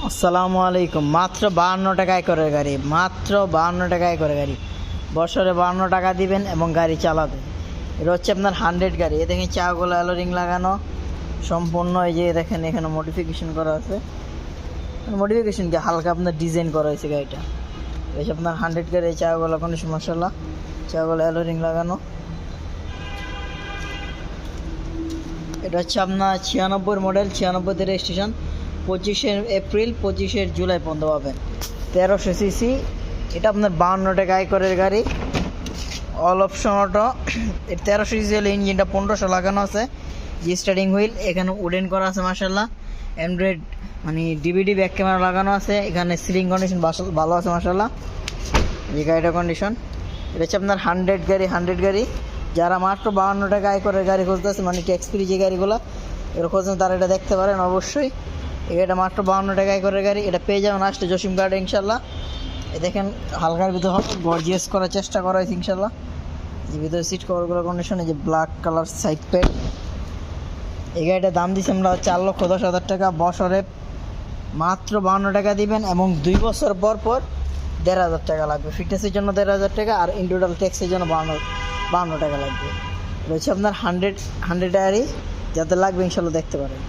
আসসালামু আলাইকুম। মাত্র 52 টাকায় করে গাড়ি, মাত্র 52 টাকায় করে গাড়ি। বছরে 52 টাকা দিবেন এবং গাড়ি চালাবেন। এটা হচ্ছে আপনার 100 গাড়ি। এ দেখেন চাগুলো অ্যালোরিং লাগানো সম্পূর্ণ। এই যে দেখেন এখানে মডিফিকেশন করা আছে, মডিফিকেশন কি হালকা আপনার ডিজাইন করা হয়েছে গাড়িটা। এই যে আপনার 100 গাড়ি, এই চাগুলো কোনো সমস্যা না, চাগুলো অ্যালোরিং লাগানো। এটা হচ্ছে আপনার 96 মডেল, 96তে রেজিস্ট্রেশন, 25শে এপ্রিল 25শে জুলাই পর্যন্ত পাবেন। 1300 সিসি, এটা আপনার 52 টাকায় করে গাড়ি, অল অপশন অটো। 1300 সিসি হলে ইঞ্জিনটা 1500 লাগানো আছে, জি স্টার্টিং হুইল, এখানে উডেন করা আছে মাশাল্লাহ। অ্যান্ড্রয়েড মানে ডিভিডি ব্যাক ক্যামেরা লাগানো আছে, এখানে সিলিং কন্ডিশন ভালো আছে মাশাল্লাহ। এই গাড়িটার কন্ডিশন, এটা হচ্ছে আপনার 100 গাড়ি, 100 গাড়ি। যারা মাত্র 52 টাকা আয় করে গাড়ি খুঁজতেছে, মানে ট্যাক্স ফ্রি যে গাড়িগুলো এগুলো খুঁজছেন, তারা এটা দেখতে পারেন অবশ্যই। এটা মাত্র 52 টাকা আয় করে গাড়ি, এটা পেয়ে যাবেন আসলে জসিম গার্ডে ইনশাল্লাহ। এ দেখেন হালকার ভিতরে গর্জিয়াস করার চেষ্টা করা হয়েছে ইনশাল্লাহ। যে ভিতরে সিট কভারগুলো কন্ডিশন, এই যে ব্ল্যাক কালার সাইড প্যাড। এই গাড়িটার দাম দিচ্ছি আমরা 4,10,000 টাকা। বছরে মাত্র 52 টাকা দিবেন এবং 2 বছর পর পর 1,500 টাকা লাগবে। ফিটনেসের জন্য 1,500 টাকা, আর ইন্ডিভিজুয়াল ট্যাক্সের জন্য 52 টাকা লাগবে। রয়েছে আপনার 100 গাড়ি, যাদের লাগবে ইনশাল্লাহ দেখতে পারেন।